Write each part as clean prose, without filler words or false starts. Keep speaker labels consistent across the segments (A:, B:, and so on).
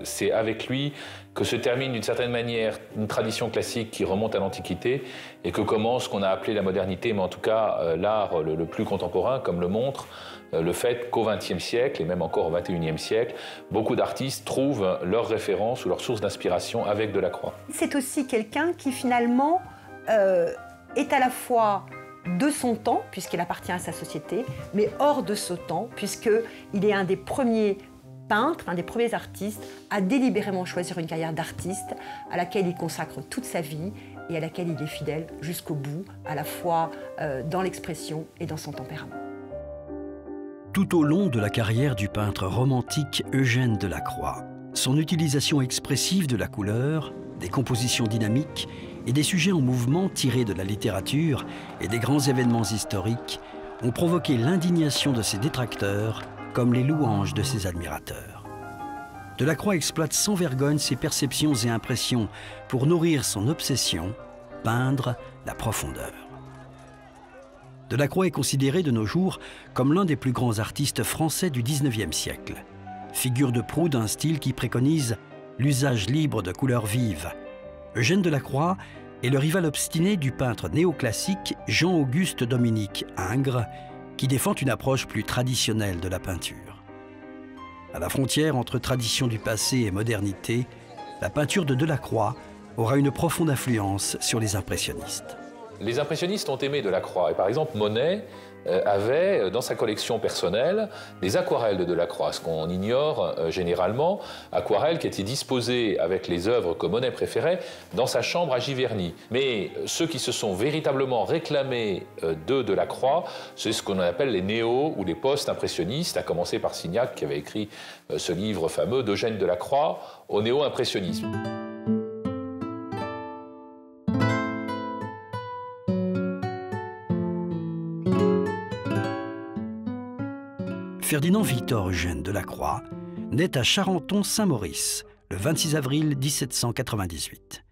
A: C'est avec lui que se termine d'une certaine manière une tradition classique qui remonte à l'Antiquité et que commence ce qu'on a appelé la modernité, mais en tout cas l'art le plus contemporain, comme le montre le fait qu'au XXe siècle, et même encore au XXIe siècle, beaucoup d'artistes trouvent leur référence ou leur source d'inspiration avec Delacroix.
B: C'est aussi quelqu'un qui finalement est à la fois de son temps, puisqu'il appartient à sa société, mais hors de ce temps, puisqu'il est un des premiers peintres, un des premiers artistes à délibérément choisir une carrière d'artiste à laquelle il consacre toute sa vie et à laquelle il est fidèle jusqu'au bout, à la fois dans l'expression et dans son tempérament.
C: Tout au long de la carrière du peintre romantique Eugène Delacroix, son utilisation expressive de la couleur, des compositions dynamiques et des sujets en mouvement tirés de la littérature et des grands événements historiques ont provoqué l'indignation de ses détracteurs comme les louanges de ses admirateurs. Delacroix exploite sans vergogne ses perceptions et impressions pour nourrir son obsession, peindre la profondeur. Delacroix est considéré de nos jours comme l'un des plus grands artistes français du XIXe siècle. Figure de proue d'un style qui préconise l'usage libre de couleurs vives. Eugène Delacroix est le rival obstiné du peintre néoclassique Jean-Auguste Dominique Ingres, qui défend une approche plus traditionnelle de la peinture. À la frontière entre tradition du passé et modernité, la peinture de Delacroix aura une profonde influence sur les impressionnistes.
A: Les impressionnistes ont aimé Delacroix, et par exemple Monet avait dans sa collection personnelle des aquarelles de Delacroix, ce qu'on ignore généralement, aquarelles qui étaient disposées avec les œuvres que Monet préférait dans sa chambre à Giverny. Mais ceux qui se sont véritablement réclamés de Delacroix, c'est ce qu'on appelle les néo- ou les post-impressionnistes, à commencer par Signac qui avait écrit ce livre fameux d'Eugène Delacroix au néo-impressionnisme.
C: Ferdinand Victor Eugène Delacroix naît à Charenton-Saint-Maurice le 26 avril 1798.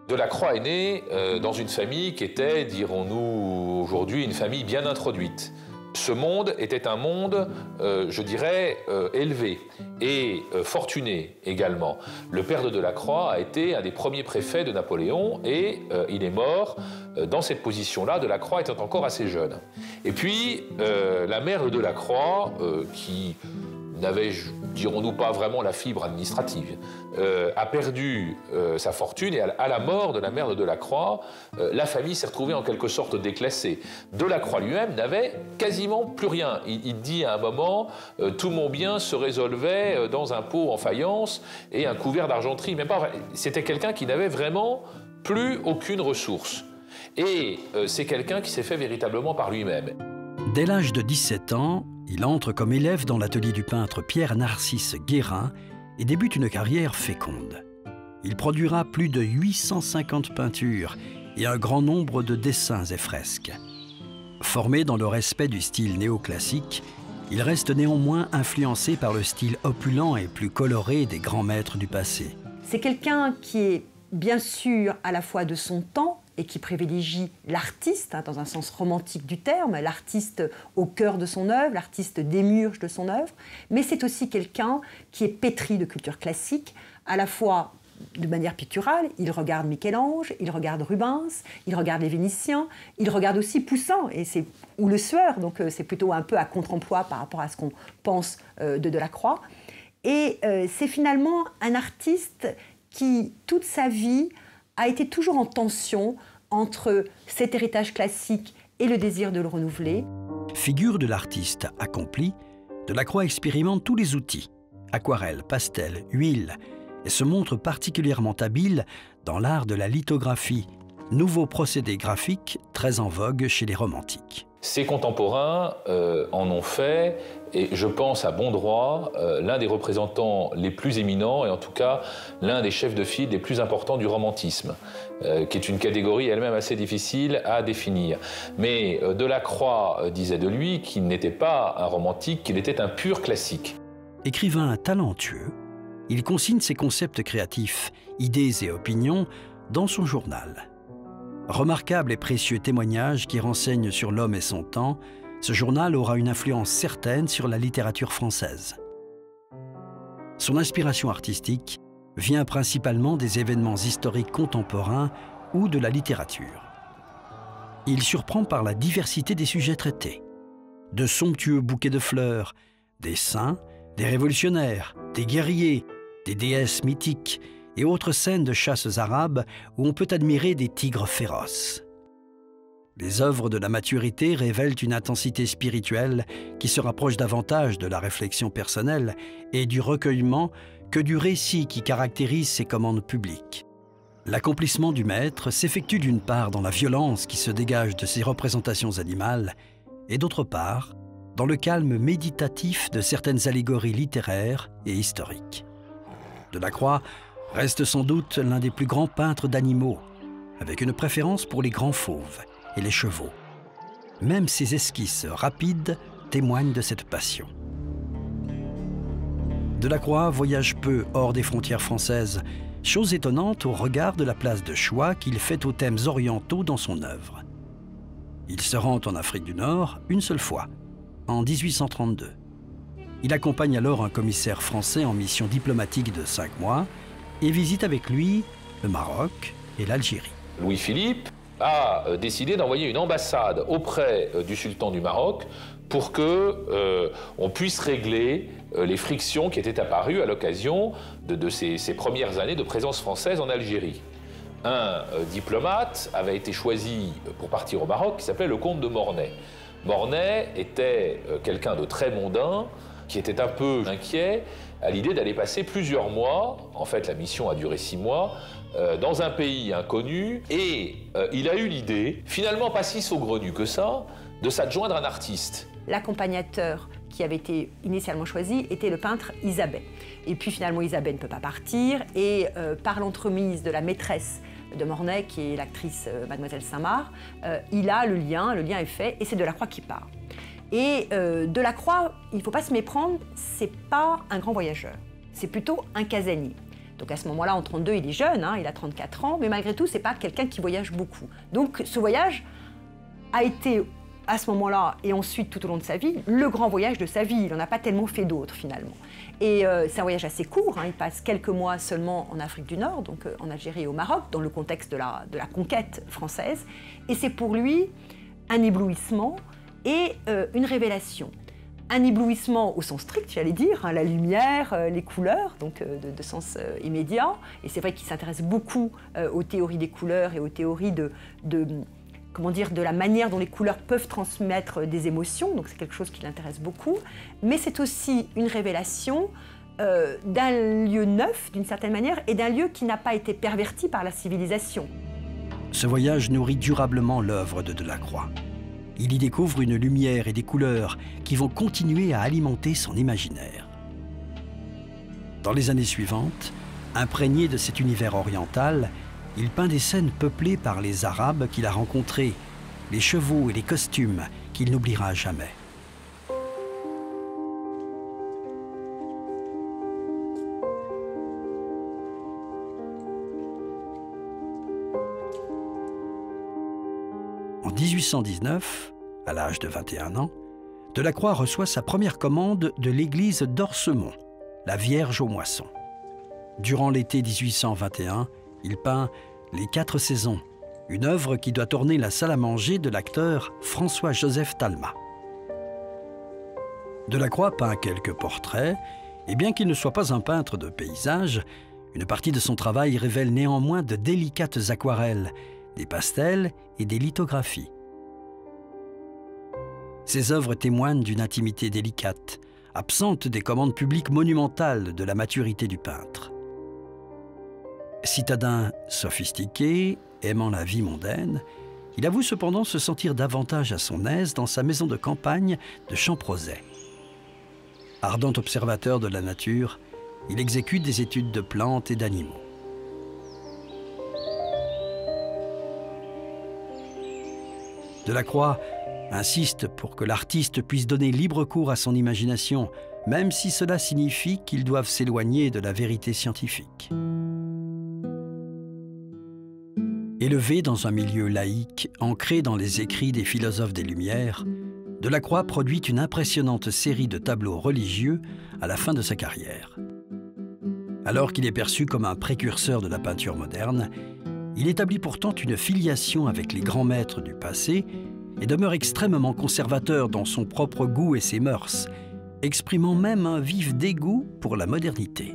A: Delacroix est né dans une famille qui était, dirons-nous aujourd'hui, une famille bien introduite. Ce monde était un monde, je dirais, élevé et fortuné également. Le père de Delacroix a été un des premiers préfets de Napoléon et il est mort dans cette position-là. Delacroix était encore assez jeune. Et puis, la mère de Delacroix, qui n'avait, dirons-nous, pas vraiment la fibre administrative, a perdu sa fortune et à la mort de la mère de Delacroix, la famille s'est retrouvée en quelque sorte déclassée. Delacroix lui-même n'avait quasiment plus rien. Il dit à un moment, tout mon bien se résolvait dans un pot en faïence et un couvert d'argenterie. Même pas vrai. C'était quelqu'un qui n'avait vraiment plus aucune ressource. Et c'est quelqu'un qui s'est fait véritablement par lui-même.
C: Dès l'âge de 17 ans, il entre comme élève dans l'atelier du peintre Pierre-Narcisse Guérin et débute une carrière féconde. Il produira plus de 850 peintures et un grand nombre de dessins et fresques. Formé dans le respect du style néoclassique, il reste néanmoins influencé par le style opulent et plus coloré des grands maîtres du passé.
B: C'est quelqu'un qui est bien sûr à la fois de son temps et qui privilégie l'artiste, dans un sens romantique du terme, l'artiste au cœur de son œuvre, l'artiste démiurge de son œuvre, mais c'est aussi quelqu'un qui est pétri de culture classique, à la fois de manière picturale. Il regarde Michel-Ange, il regarde Rubens, il regarde les Vénitiens, il regarde aussi Poussin ou Le Sueur, donc c'est plutôt un peu à contre-emploi par rapport à ce qu'on pense de Delacroix. Et c'est finalement un artiste qui, toute sa vie, a été toujours en tension entre cet héritage classique et le désir de le renouveler.
C: Figure de l'artiste accompli, Delacroix expérimente tous les outils, aquarelle, pastel, huile, et se montre particulièrement habile dans l'art de la lithographie, nouveau procédé graphique très en vogue chez les romantiques.
A: Ses contemporains en ont fait, et je pense à bon droit, l'un des représentants les plus éminents, et en tout cas l'un des chefs de file les plus importants du romantisme, qui est une catégorie elle-même assez difficile à définir. Mais Delacroix disait de lui qu'il n'était pas un romantique, qu'il était un pur classique.
C: Écrivain talentueux, il consigne ses concepts créatifs, idées et opinions dans son journal. Remarquable et précieux témoignage qui renseigne sur l'homme et son temps, ce journal aura une influence certaine sur la littérature française. son inspiration artistique vient principalement des événements historiques contemporains ou de la littérature. Il surprend par la diversité des sujets traités. De somptueux bouquets de fleurs, des saints, des révolutionnaires, des guerriers, des déesses mythiques et autres scènes de chasses arabes où on peut admirer des tigres féroces. Les œuvres de la maturité révèlent une intensité spirituelle qui se rapproche davantage de la réflexion personnelle et du recueillement que du récit qui caractérise ses commandes publiques. L'accomplissement du maître s'effectue d'une part dans la violence qui se dégage de ses représentations animales et d'autre part dans le calme méditatif de certaines allégories littéraires et historiques. Delacroix reste sans doute l'un des plus grands peintres d'animaux, avec une préférence pour les grands fauves et les chevaux. Même ses esquisses rapides témoignent de cette passion. Delacroix voyage peu hors des frontières françaises, chose étonnante au regard de la place de choix qu'il fait aux thèmes orientaux dans son œuvre. Il se rend en Afrique du Nord une seule fois, en 1832. Il accompagne alors un commissaire français en mission diplomatique de 5 mois et visite avec lui le Maroc et l'Algérie.
A: Louis-Philippe a décidé d'envoyer une ambassade auprès du sultan du Maroc pour qu'on puisse régler les frictions qui étaient apparues à l'occasion de ces premières années de présence française en Algérie. Un diplomate avait été choisi pour partir au Maroc qui s'appelait le comte de Mornay. Mornay était quelqu'un de très mondain, qui était un peu inquiet à l'idée d'aller passer plusieurs mois, en fait la mission a duré 6 mois, dans un pays inconnu, et il a eu l'idée, finalement pas si saugrenue que ça, de s'adjoindre un artiste.
B: L'accompagnateur qui avait été initialement choisi était le peintre Isabey. Et puis finalement Isabey ne peut pas partir, et par l'entremise de la maîtresse de Mornay, qui est l'actrice Mademoiselle Saint-Marc, il a le lien est fait, et c'est Delacroix qui part. Et Delacroix, il ne faut pas se méprendre, c'est pas un grand voyageur, c'est plutôt un casanier. Donc à ce moment-là, en 1932, il est jeune, il a 34 ans, mais malgré tout, c'est pas quelqu'un qui voyage beaucoup. Donc ce voyage a été, à ce moment-là, et ensuite tout au long de sa vie, le grand voyage de sa vie. Il n'en a pas tellement fait d'autres, finalement. Et c'est un voyage assez court, il passe quelques mois seulement en Afrique du Nord, donc en Algérie et au Maroc, dans le contexte de la conquête française. Et c'est pour lui un éblouissement et une révélation. Un éblouissement au sens strict, j'allais dire, la lumière, les couleurs, donc de sens immédiat. Et c'est vrai qu'il s'intéresse beaucoup aux théories des couleurs et aux théories de la manière dont les couleurs peuvent transmettre des émotions. Donc c'est quelque chose qui l'intéresse beaucoup. Mais c'est aussi une révélation d'un lieu neuf, d'une certaine manière, et d'un lieu qui n'a pas été perverti par la civilisation.
C: Ce voyage nourrit durablement l'œuvre de Delacroix. Il y découvre une lumière et des couleurs qui vont continuer à alimenter son imaginaire. Dans les années suivantes, imprégné de cet univers oriental, il peint des scènes peuplées par les Arabes qu'il a rencontrés, les chevaux et les costumes qu'il n'oubliera jamais. En 1819, à l'âge de 21 ans, Delacroix reçoit sa première commande de l'église d'Orsemont, la Vierge aux moissons. Durant l'été 1821, il peint Les 4 saisons, une œuvre qui doit orner la salle à manger de l'acteur François-Joseph Talma. Delacroix peint quelques portraits, et bien qu'il ne soit pas un peintre de paysage, une partie de son travail révèle néanmoins de délicates aquarelles, des pastels et des lithographies. Ces œuvres témoignent d'une intimité délicate, absente des commandes publiques monumentales de la maturité du peintre. Citadin sophistiqué, aimant la vie mondaine, il avoue cependant se sentir davantage à son aise dans sa maison de campagne de Champrosay. Ardent observateur de la nature, il exécute des études de plantes et d'animaux. Delacroix insiste pour que l'artiste puisse donner libre cours à son imagination, même si cela signifie qu'ils doivent s'éloigner de la vérité scientifique. Élevé dans un milieu laïque, ancré dans les écrits des philosophes des Lumières, Delacroix produit une impressionnante série de tableaux religieux à la fin de sa carrière. Alors qu'il est perçu comme un précurseur de la peinture moderne, il établit pourtant une filiation avec les grands maîtres du passé et demeure extrêmement conservateur dans son propre goût et ses mœurs, exprimant même un vif dégoût pour la modernité.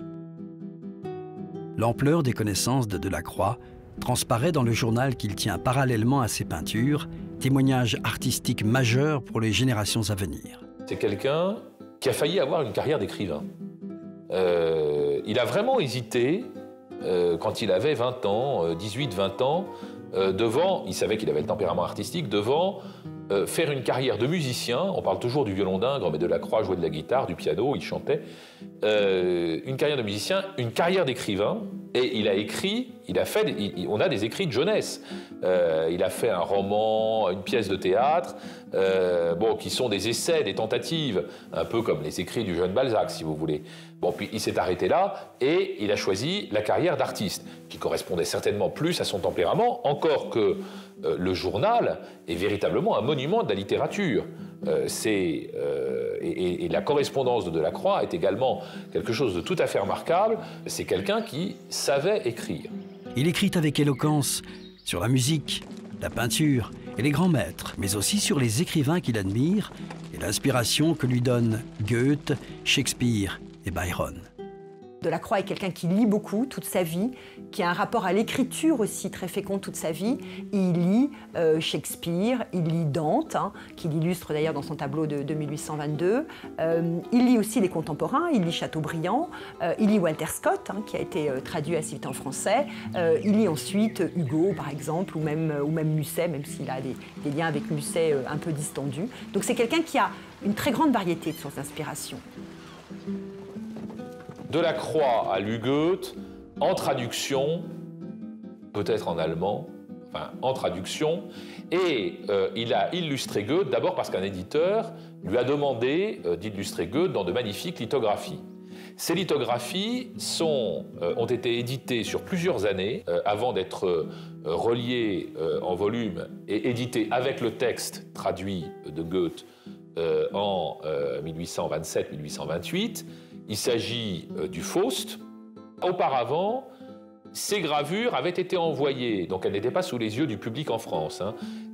C: L'ampleur des connaissances de Delacroix transparaît dans le journal qu'il tient parallèlement à ses peintures, témoignage artistique majeur pour les générations à venir.
A: C'est quelqu'un qui a failli avoir une carrière d'écrivain. Il a vraiment hésité, quand il avait 20 ans, 18-20 ans, il savait qu'il avait le tempérament artistique, devant faire une carrière de musicien. On parle toujours du violon d'Ingres, mais Delacroix jouait de la guitare, du piano, il chantait. Une carrière de musicien, une carrière d'écrivain. Et il a écrit, on a des écrits de jeunesse. Il a fait un roman, une pièce de théâtre, qui sont des essais, des tentatives, un peu comme les écrits du jeune Balzac, si vous voulez. Bon, puis il s'est arrêté là et il a choisi la carrière d'artiste, qui correspondait certainement plus à son tempérament, encore que le journal est véritablement un monument de la littérature. Et la correspondance de Delacroix est également quelque chose de tout à fait remarquable. C'est quelqu'un qui savait écrire.
C: Il écrit avec éloquence sur la musique, la peinture et les grands maîtres, mais aussi sur les écrivains qu'il admire et l'inspiration que lui donnent Goethe, Shakespeare et Byron.
B: Delacroix est quelqu'un qui lit beaucoup toute sa vie, qui a un rapport à l'écriture aussi très fécond toute sa vie. Il lit Shakespeare, il lit Dante, qu'il illustre d'ailleurs dans son tableau de 1822. Il lit aussi les contemporains, il lit Chateaubriand, il lit Walter Scott, qui a été traduit assez vite en français. Il lit ensuite Hugo, par exemple, ou même Musset, même s'il a des liens avec Musset un peu distendus. Donc c'est quelqu'un qui a une très grande variété de sources d'inspiration.
A: Delacroix a lu Goethe en traduction, peut-être en allemand, enfin en traduction, et il a illustré Goethe d'abord parce qu'un éditeur lui a demandé d'illustrer Goethe dans de magnifiques lithographies. Ces lithographies ont été éditées sur plusieurs années avant d'être reliées en volume et éditées avec le texte traduit de Goethe en 1827-1828. Il s'agit du Faust. Auparavant, ces gravures avaient été envoyées, donc elles n'étaient pas sous les yeux du public en France,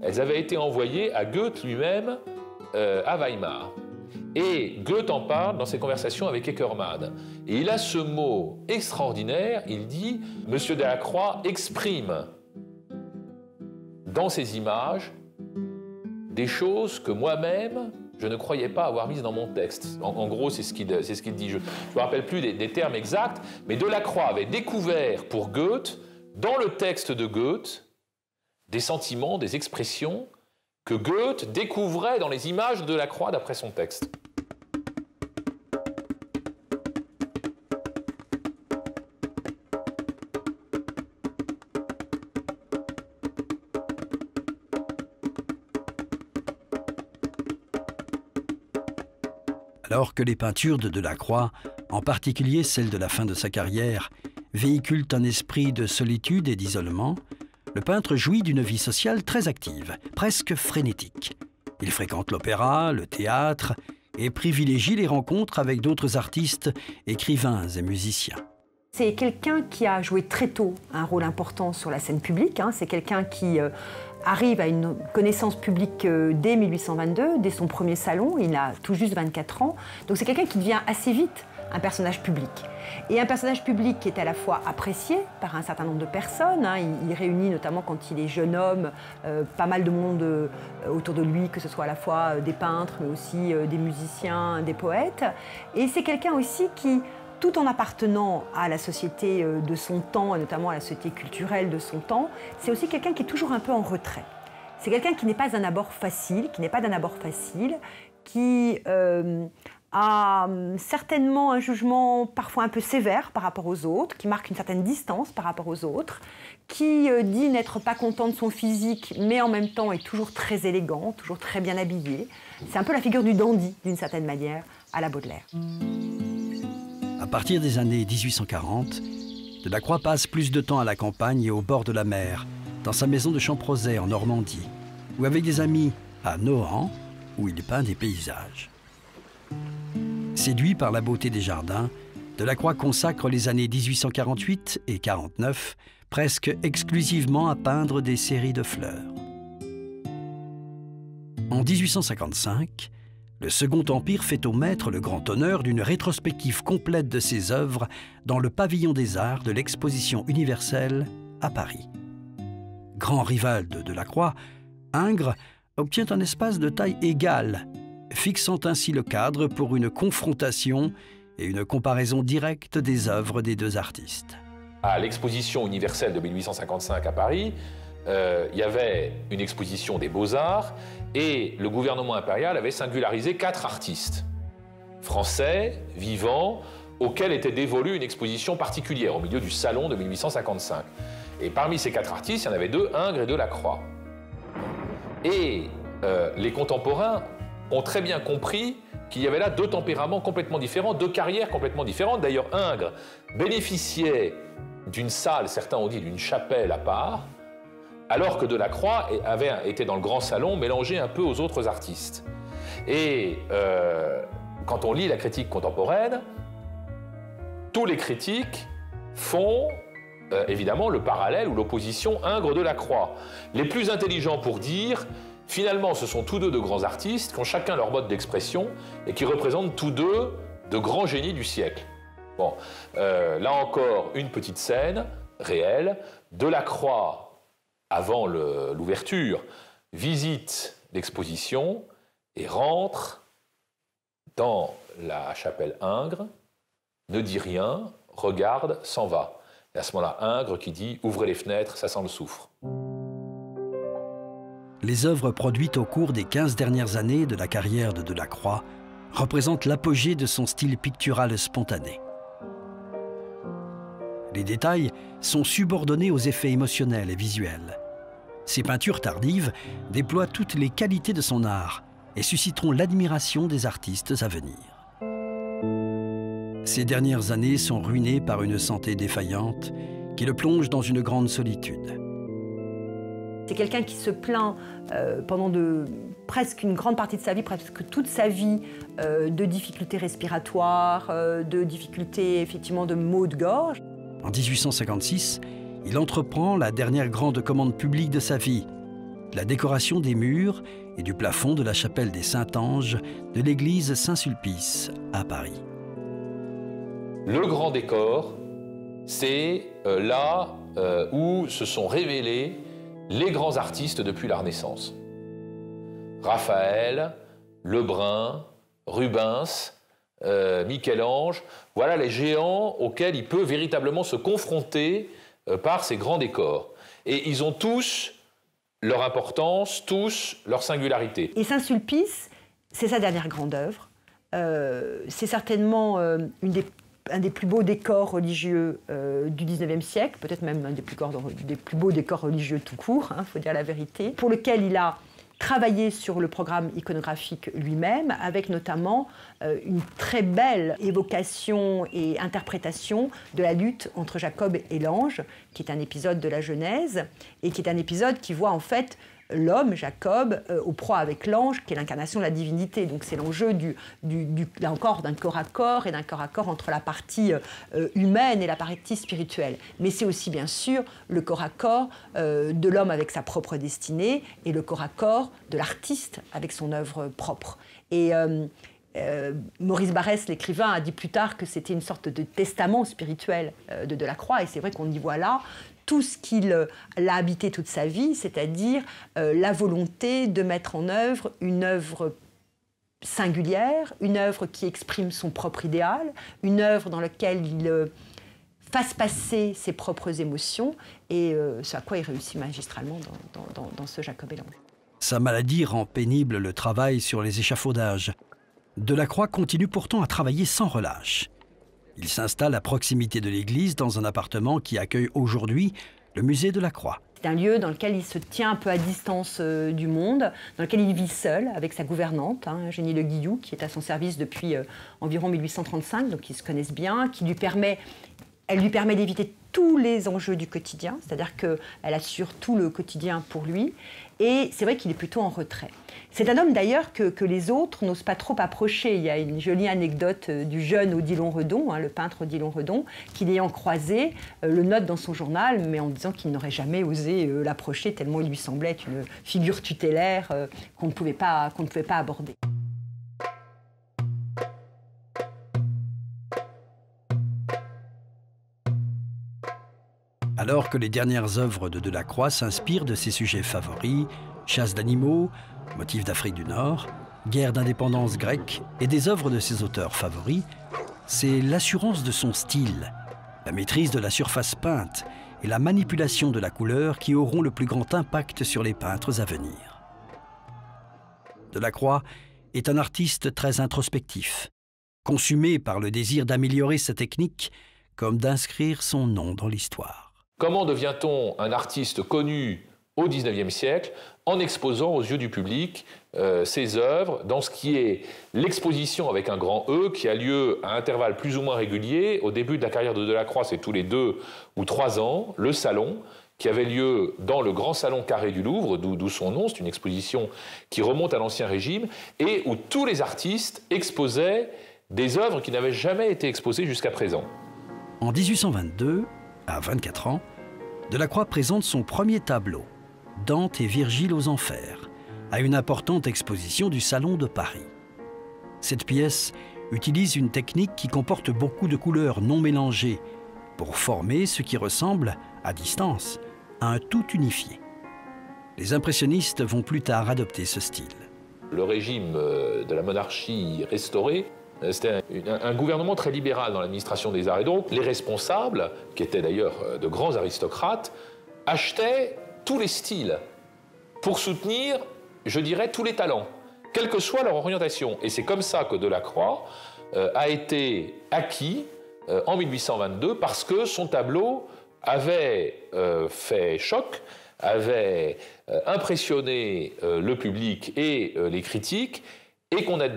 A: elles avaient été envoyées à Goethe lui-même à Weimar. Et Goethe en parle dans ses conversations avec Eckermann. Et il a ce mot extraordinaire, il dit « Monsieur Delacroix exprime dans ses images des choses que moi-même, je ne croyais pas avoir mises dans mon texte. » En gros, c'est ce qu'il dit. Je ne me rappelle plus des termes exacts, mais Delacroix avait découvert pour Goethe, dans le texte de Goethe, des sentiments, des expressions que Goethe découvrait dans les images de Delacroix d'après son texte.
C: Alors que les peintures de Delacroix, en particulier celles de la fin de sa carrière, véhiculent un esprit de solitude et d'isolement, le peintre jouit d'une vie sociale très active, presque frénétique. Il fréquente l'opéra, le théâtre et privilégie les rencontres avec d'autres artistes, écrivains et musiciens.
B: C'est quelqu'un qui a joué très tôt un rôle important sur la scène publique. C'est quelqu'un qui arrive à une connaissance publique dès 1822, dès son premier salon. Il a tout juste 24 ans. Donc c'est quelqu'un qui devient assez vite un personnage public. Et un personnage public qui est à la fois apprécié par un certain nombre de personnes. Il réunit notamment quand il est jeune homme pas mal de monde autour de lui, que ce soit à la fois des peintres, mais aussi des musiciens, des poètes. Et c'est quelqu'un aussi qui, tout en appartenant à la société de son temps, et notamment à la société culturelle de son temps, c'est aussi quelqu'un qui est toujours un peu en retrait. C'est quelqu'un qui n'est pas d'un abord facile, qui a certainement un jugement parfois un peu sévère par rapport aux autres, qui marque une certaine distance par rapport aux autres, qui dit n'être pas content de son physique, mais en même temps est toujours très élégant, toujours très bien habillé. C'est un peu la figure du dandy, d'une certaine manière, à la Baudelaire.
C: À partir des années 1840, Delacroix passe plus de temps à la campagne et au bord de la mer, dans sa maison de Champrosay en Normandie, ou avec des amis à Nohant, où il peint des paysages. Séduit par la beauté des jardins, Delacroix consacre les années 1848 et 49 presque exclusivement à peindre des séries de fleurs. En 1855, le Second Empire fait au maître le grand honneur d'une rétrospective complète de ses œuvres dans le pavillon des arts de l'Exposition universelle à Paris. Grand rival de Delacroix, Ingres obtient un espace de taille égale, fixant ainsi le cadre pour une confrontation et une comparaison directe des œuvres des deux artistes.
A: À l'Exposition universelle de 1855 à Paris, il y avait une exposition des Beaux-Arts et le gouvernement impérial avait singularisé 4 artistes français, vivants, auxquels était dévolue une exposition particulière au milieu du salon de 1855. Et parmi ces 4 artistes, il y en avait 2, Ingres et Delacroix. Et les contemporains ont très bien compris qu'il y avait là 2 tempéraments complètement différents, 2 carrières complètement différentes. D'ailleurs, Ingres bénéficiait d'une salle, certains ont dit d'une chapelle à part, alors que Delacroix était dans le grand salon mélangé un peu aux autres artistes. Et quand on lit la critique contemporaine, tous les critiques font évidemment le parallèle ou l'opposition Ingres-Delacroix. Les plus intelligents pour dire, finalement, ce sont tous 2 de grands artistes qui ont chacun leur mode d'expression et qui représentent tous 2 de grands génies du siècle. Bon, là encore, une petite scène réelle. Delacroix, avant l'ouverture, visite l'exposition et rentre dans la chapelle Ingres, ne dit rien, regarde, s'en va. Et à ce moment-là, Ingres qui dit « Ouvrez les fenêtres, ça sent le soufre ».
C: Les œuvres produites au cours des 15 dernières années de la carrière de Delacroix représentent l'apogée de son style pictural spontané. Les détails sont subordonnés aux effets émotionnels et visuels. Ses peintures tardives déploient toutes les qualités de son art et susciteront l'admiration des artistes à venir. Ces dernières années sont ruinées par une santé défaillante qui le plonge dans une grande solitude.
B: C'est quelqu'un qui se plaint pendant presque une grande partie de sa vie, presque toute sa vie, de difficultés respiratoires, de difficultés effectivement de maux de gorge.
C: En 1856, il entreprend la dernière grande commande publique de sa vie, la décoration des murs et du plafond de la chapelle des Saints-Anges de l'église Saint-Sulpice à Paris.
A: Le grand décor, c'est là où se sont révélés les grands artistes depuis la Renaissance. Raphaël, Lebrun, Rubens, Michel-Ange, voilà les géants auxquels il peut véritablement se confronter par ces grands décors. Et ils ont tous leur importance, tous leur singularité.
B: Et Saint-Sulpice, c'est sa dernière grande œuvre. C'est certainement un des plus beaux décors religieux du XIXe siècle, peut-être même un des plus beaux décors religieux tout court, faut dire la vérité, pour lequel il a travaillé sur le programme iconographique lui-même, avec notamment une très belle évocation et interprétation de la lutte entre Jacob et l'ange, qui est un épisode de la Genèse, et qui est un épisode qui voit en fait l'homme, Jacob, au proie avec l'ange, qui est l'incarnation de la divinité. Donc c'est l'enjeu là encore, d'un corps à corps et d'un corps à corps entre la partie humaine et la partie spirituelle. Mais c'est aussi, bien sûr, le corps à corps de l'homme avec sa propre destinée et le corps à corps de l'artiste avec son œuvre propre. Et Maurice Barrès, l'écrivain, a dit plus tard que c'était une sorte de testament spirituel de Delacroix. Et c'est vrai qu'on y voit là tout ce qu'il a habité toute sa vie, c'est-à-dire la volonté de mettre en œuvre une œuvre singulière, une œuvre qui exprime son propre idéal, une œuvre dans laquelle il fasse passer ses propres émotions, et ce à quoi il réussit magistralement dans ce Jacob et l'ange.
C: Sa maladie rend pénible le travail sur les échafaudages. Delacroix continue pourtant à travailler sans relâche. Il s'installe à proximité de l'église dans un appartement qui accueille aujourd'hui le musée Delacroix.
B: C'est un lieu dans lequel il se tient un peu à distance du monde, dans lequel il vit seul avec sa gouvernante, Eugénie Le Guillou, qui est à son service depuis environ 1835, donc ils se connaissent bien, elle lui permet d'éviter tous les enjeux du quotidien, c'est-à-dire qu'elle assure tout le quotidien pour lui, et c'est vrai qu'il est plutôt en retrait. C'est un homme d'ailleurs que les autres n'osent pas trop approcher. Il y a une jolie anecdote du jeune Odilon Redon, le peintre Odilon Redon, qui l'ayant croisé, le note dans son journal, mais en disant qu'il n'aurait jamais osé l'approcher, tellement il lui semblait être une figure tutélaire qu'on ne pouvait pas aborder.
C: Alors que les dernières œuvres de Delacroix s'inspirent de ses sujets favoris, chasse d'animaux, motifs d'Afrique du Nord, guerre d'indépendance grecque et des œuvres de ses auteurs favoris, c'est l'assurance de son style, la maîtrise de la surface peinte et la manipulation de la couleur qui auront le plus grand impact sur les peintres à venir. Delacroix est un artiste très introspectif, consumé par le désir d'améliorer sa technique comme d'inscrire son nom dans l'histoire.
A: Comment devient-on un artiste connu au XIXe siècle en exposant aux yeux du public ses œuvres dans ce qui est l'exposition avec un grand E qui a lieu à intervalles plus ou moins réguliers. Au début de la carrière de Delacroix, c'est tous les 2 ou 3 ans, le salon qui avait lieu dans le grand salon carré du Louvre, d'où son nom, c'est une exposition qui remonte à l'Ancien Régime, et où tous les artistes exposaient des œuvres qui n'avaient jamais été exposées jusqu'à présent.
C: En 1822, à 24 ans, Delacroix présente son premier tableau, Dante et Virgile aux Enfers, à une importante exposition du Salon de Paris. Cette pièce utilise une technique qui comporte beaucoup de couleurs non mélangées pour former ce qui ressemble, à distance, à un tout unifié. Les impressionnistes vont plus tard adopter ce style.
A: Le régime de la monarchie restaurée, c'était un gouvernement très libéral dans l'administration des arts. Et donc, les responsables, qui étaient d'ailleurs de grands aristocrates, achetaient tous les styles pour soutenir, je dirais, tous les talents, quelle que soit leur orientation. Et c'est comme ça que Delacroix a été acquis en 1822 parce que son tableau avait fait choc, avait impressionné le public et les critiques, et qu'on a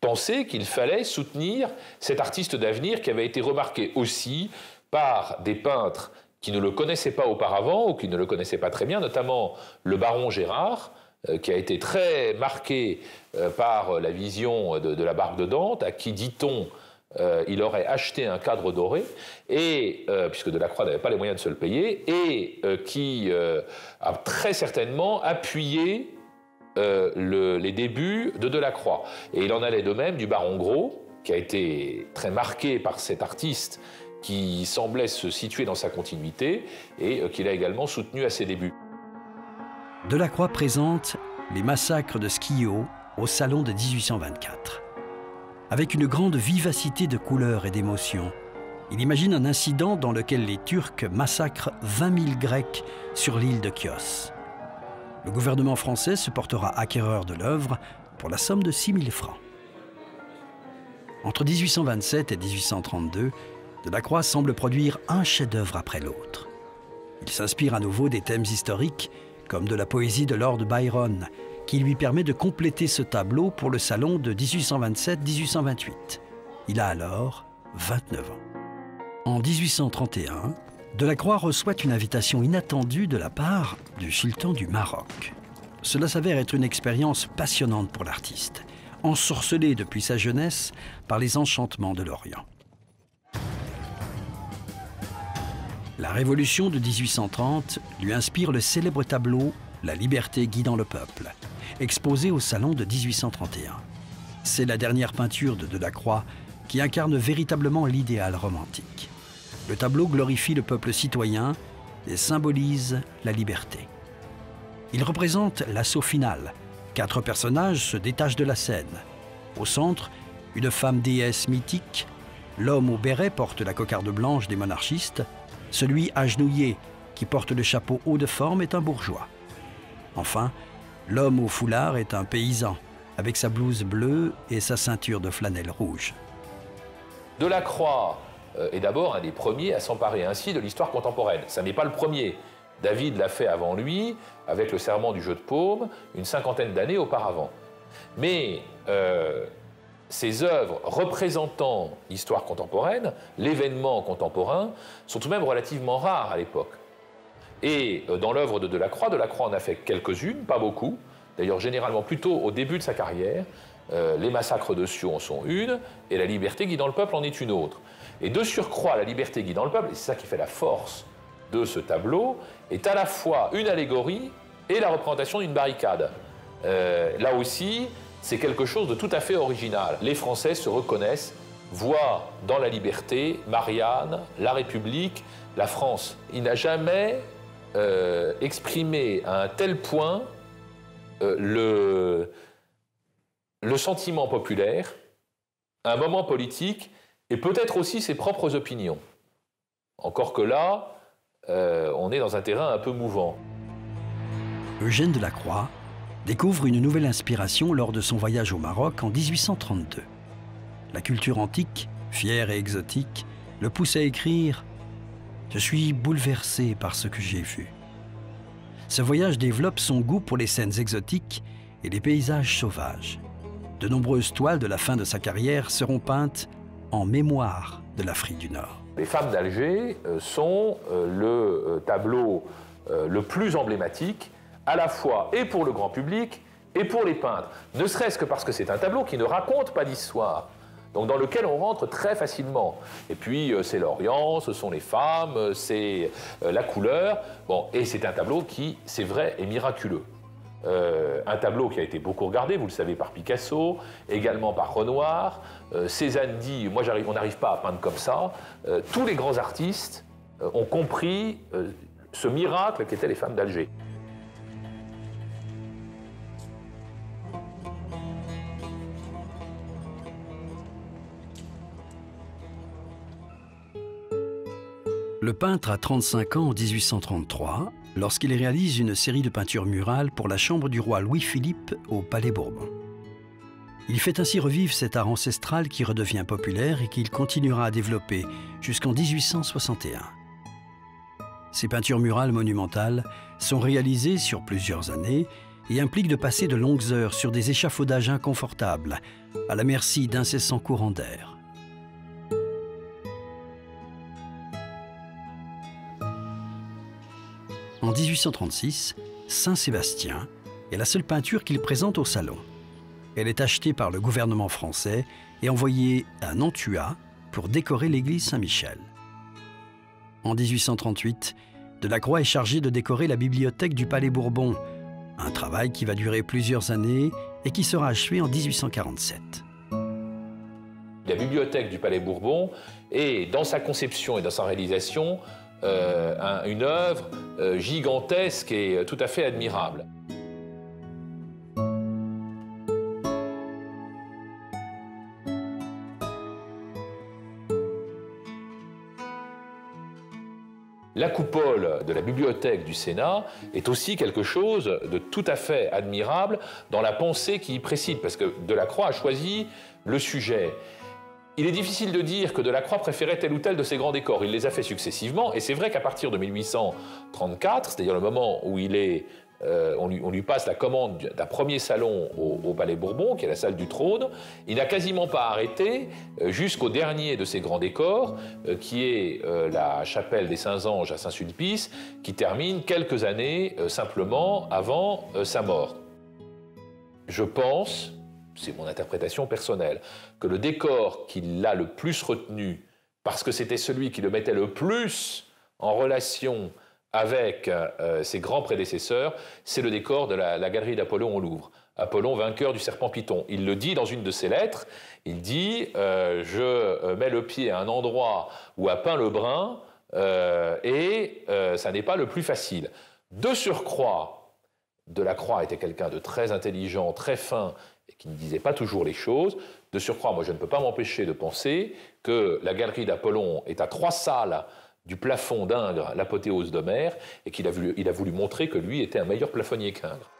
A: pensé qu'il fallait soutenir cet artiste d'avenir qui avait été remarqué aussi par des peintres qui ne le connaissaient pas auparavant ou qui ne le connaissaient pas très bien, notamment le baron Gérard, qui a été très marqué par la vision de la barque de Dante, à qui, dit-on, il aurait acheté un cadre doré, et, puisque Delacroix n'avait pas les moyens de se le payer, et qui a très certainement appuyé les débuts de Delacroix. Et il en allait de même du baron Gros, qui a été très marqué par cet artiste qui semblait se situer dans sa continuité et qu'il a également soutenu à ses débuts.
C: Delacroix présente les massacres de Schio au Salon de 1824. Avec une grande vivacité de couleurs et d'émotions, il imagine un incident dans lequel les Turcs massacrent 20 000 Grecs sur l'île de Chios. Le gouvernement français se portera acquéreur de l'œuvre pour la somme de 6 000 francs. Entre 1827 et 1832, Delacroix semble produire un chef-d'œuvre après l'autre. Il s'inspire à nouveau des thèmes historiques, comme de la poésie de Lord Byron, qui lui permet de compléter ce tableau pour le salon de 1827-1828. Il a alors 29 ans. En 1831, Delacroix reçoit une invitation inattendue de la part du sultan du Maroc. Cela s'avère être une expérience passionnante pour l'artiste, ensorcelé depuis sa jeunesse par les enchantements de l'Orient. La Révolution de 1830 lui inspire le célèbre tableau « La liberté guidant le peuple », exposé au Salon de 1831. C'est la dernière peinture de Delacroix qui incarne véritablement l'idéal romantique. Le tableau glorifie le peuple citoyen et symbolise la liberté. Il représente l'assaut final. 4 personnages se détachent de la scène. Au centre, une femme déesse mythique. L'homme au béret porte la cocarde blanche des monarchistes. Celui agenouillé, qui porte le chapeau haut de forme, est un bourgeois. Enfin, l'homme au foulard est un paysan, avec sa blouse bleue et sa ceinture de flanelle rouge.
A: Delacroix est d'abord un des premiers à s'emparer ainsi de l'histoire contemporaine. Ça n'est pas le premier. David l'a fait avant lui, avec le serment du jeu de paume, une 50aine d'années auparavant. Mais ces œuvres représentant l'histoire contemporaine, l'événement contemporain, sont tout de même relativement rares à l'époque. Et dans l'œuvre de Delacroix en a fait quelques-unes, pas beaucoup, d'ailleurs généralement plutôt au début de sa carrière. Les massacres de Sion en sont une, et La liberté guidant le peuple en est une autre. Et de surcroît, La liberté guidant le peuple, et c'est ça qui fait la force de ce tableau, est à la fois une allégorie et la représentation d'une barricade. Là aussi, c'est quelque chose de tout à fait original. Les Français se reconnaissent, voient dans la liberté Marianne, la République, la France. Il n'a jamais exprimé à un tel point le sentiment populaire, un moment politique, et peut-être aussi ses propres opinions. Encore que là, on est dans un terrain un peu mouvant.
C: Eugène Delacroix découvre une nouvelle inspiration lors de son voyage au Maroc en 1832. La culture antique, fière et exotique, le pousse à écrire « Je suis bouleversé par ce que j'ai vu ». Ce voyage développe son goût pour les scènes exotiques et les paysages sauvages. De nombreuses toiles de la fin de sa carrière seront peintes en mémoire de l'Afrique du Nord.
A: Les femmes d'Alger sont le tableau le plus emblématique, à la fois et pour le grand public et pour les peintres. Ne serait-ce que parce que c'est un tableau qui ne raconte pas d'histoire, donc dans lequel on rentre très facilement. Et puis c'est l'Orient, ce sont les femmes, c'est la couleur. Bon, et c'est un tableau qui, c'est vrai, est miraculeux. Un tableau qui a été beaucoup regardé, vous le savez, par Picasso, également par Renoir. Cézanne dit, moi on n'arrive pas à peindre comme ça. Tous les grands artistes ont compris ce miracle qu'étaient les femmes d'Alger.
C: Le peintre a 35 ans en 1833, lorsqu'il réalise une série de peintures murales pour la chambre du roi Louis-Philippe au Palais Bourbon. Il fait ainsi revivre cet art ancestral qui redevient populaire et qu'il continuera à développer jusqu'en 1861. Ces peintures murales monumentales sont réalisées sur plusieurs années et impliquent de passer de longues heures sur des échafaudages inconfortables, à la merci d'incessants courants d'air. En 1836, Saint-Sébastien est la seule peinture qu'il présente au Salon. Elle est achetée par le gouvernement français et envoyée à Nantua pour décorer l'église Saint-Michel. En 1838, Delacroix est chargé de décorer la bibliothèque du Palais Bourbon, un travail qui va durer plusieurs années et qui sera achevé en 1847.
A: La bibliothèque du Palais Bourbon est, dans sa conception et dans sa réalisation, une œuvre gigantesque et tout à fait admirable. La coupole de la bibliothèque du Sénat est aussi quelque chose de tout à fait admirable dans la pensée qui y précède, parce que Delacroix a choisi le sujet. Il est difficile de dire que Delacroix préférait tel ou tel de ces grands décors. Il les a fait successivement, et c'est vrai qu'à partir de 1834, c'est-à-dire le moment où on lui passe la commande d'un premier salon au Palais Bourbon, qui est la salle du trône, il n'a quasiment pas arrêté jusqu'au dernier de ces grands décors, qui est la chapelle des Saints-Anges à Saint-Sulpice, qui termine quelques années simplement avant sa mort. Je pense, c'est mon interprétation personnelle, que le décor qui l'a le plus retenu, parce que c'était celui qui le mettait le plus en relation avec ses grands prédécesseurs, c'est le décor de la galerie d'Apollon au Louvre. Apollon, vainqueur du serpent Python. Il le dit dans une de ses lettres, il dit je mets le pied à un endroit où a peint le brun, et ça n'est pas le plus facile. De surcroît, Delacroix était quelqu'un de très intelligent, très fin, et qui ne disait pas toujours les choses. De surcroît, moi je ne peux pas m'empêcher de penser que la galerie d'Apollon est à 3 salles du plafond d'Ingres, l'apothéose d'Homère, et qu'il a voulu montrer que lui était un meilleur plafonnier qu'Ingres.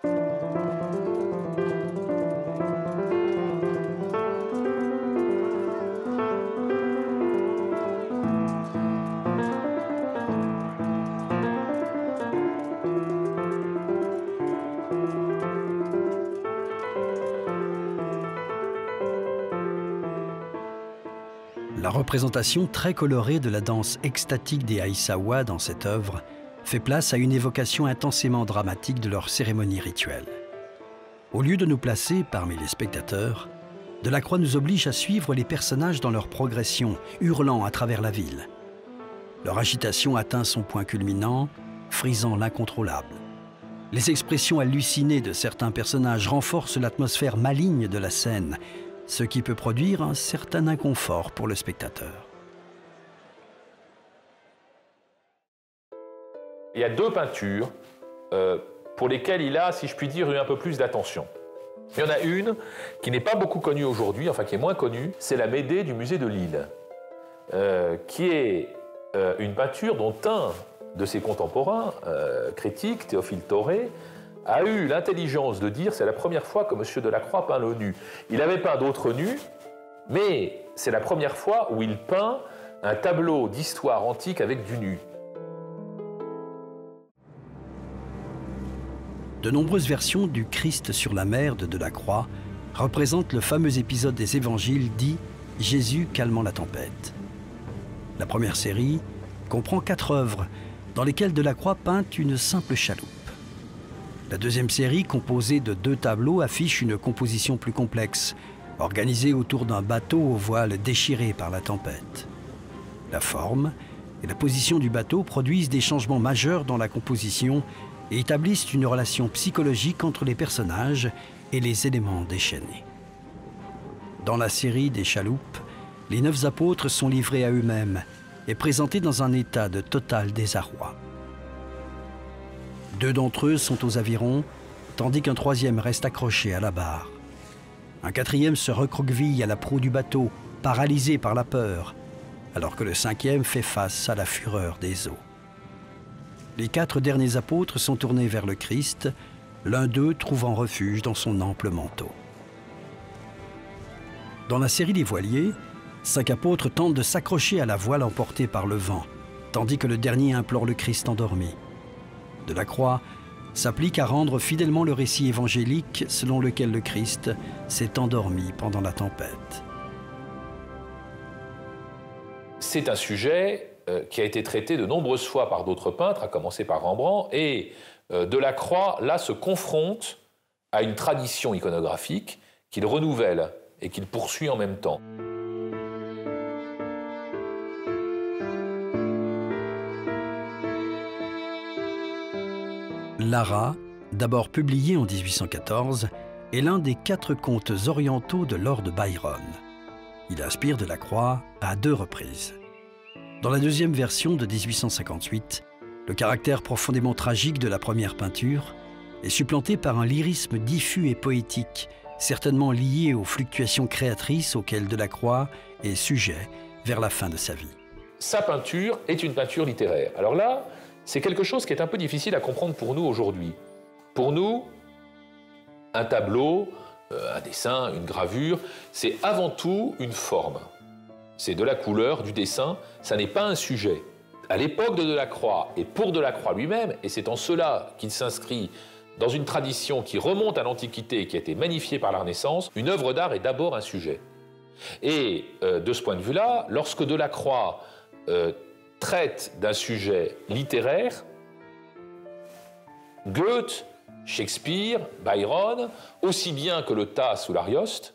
C: La représentation très colorée de la danse extatique des Aïssawa dans cette œuvre fait place à une évocation intensément dramatique de leur cérémonie rituelle. Au lieu de nous placer parmi les spectateurs, Delacroix nous oblige à suivre les personnages dans leur progression, hurlant à travers la ville. Leur agitation atteint son point culminant, frisant l'incontrôlable. Les expressions hallucinées de certains personnages renforcent l'atmosphère maligne de la scène, ce qui peut produire un certain inconfort pour le spectateur.
A: Il y a deux peintures pour lesquelles il a, si je puis dire, eu un peu plus d'attention. Il y en a une qui n'est pas beaucoup connue aujourd'hui, enfin qui est moins connue, c'est la Médée du musée de Lille, qui est une peinture dont un de ses contemporains, critiques, Théophile Thoré, a eu l'intelligence de dire c'est la première fois que M. Delacroix peint le nu. Il avait peint d'autres nus, mais c'est la première fois où il peint un tableau d'histoire antique avec du nu.
C: De nombreuses versions du Christ sur la mer de Delacroix représentent le fameux épisode des évangiles dit « Jésus calmant la tempête ». La première série comprend 4 œuvres dans lesquelles Delacroix peint une simple chaloupe. La deuxième série, composée de 2 tableaux, affiche une composition plus complexe, organisée autour d'un bateau aux voiles déchirées par la tempête. La forme et la position du bateau produisent des changements majeurs dans la composition et établissent une relation psychologique entre les personnages et les éléments déchaînés. Dans la série des chaloupes, les 9 apôtres sont livrés à eux-mêmes et présentés dans un état de total désarroi. 2 d'entre eux sont aux avirons, tandis qu'un 3e reste accroché à la barre. Un 4e se recroqueville à la proue du bateau, paralysé par la peur, alors que le 5e fait face à la fureur des eaux. Les 4 derniers apôtres sont tournés vers le Christ, l'un d'eux trouvant refuge dans son ample manteau. Dans la série des voiliers, 5 apôtres tentent de s'accrocher à la voile emportée par le vent, tandis que le dernier implore le Christ endormi. Delacroix s'applique à rendre fidèlement le récit évangélique selon lequel le Christ s'est endormi pendant la tempête.
A: C'est un sujet qui a été traité de nombreuses fois par d'autres peintres, à commencer par Rembrandt, et Delacroix, là, se confronte à une tradition iconographique qu'il renouvelle et qu'il poursuit en même temps.
C: Lara, d'abord publié en 1814, est l'un des 4 contes orientaux de Lord Byron. Il inspire Delacroix à 2 reprises. Dans la deuxième version de 1858, le caractère profondément tragique de la première peinture est supplanté par un lyrisme diffus et poétique, certainement lié aux fluctuations créatrices auxquelles Delacroix est sujet vers la fin de sa vie.
A: Sa peinture est une peinture littéraire. Alors là, c'est quelque chose qui est un peu difficile à comprendre pour nous aujourd'hui. Pour nous, un tableau, un dessin, une gravure, c'est avant tout une forme. C'est de la couleur, du dessin, ça n'est pas un sujet. À l'époque de Delacroix, et pour Delacroix lui-même, et c'est en cela qu'il s'inscrit dans une tradition qui remonte à l'Antiquité et qui a été magnifiée par la Renaissance, une œuvre d'art est d'abord un sujet. Et de ce point de vue-là, lorsque Delacroix traite d'un sujet littéraire, Goethe, Shakespeare, Byron, aussi bien que le Tasse ou l'Arioste,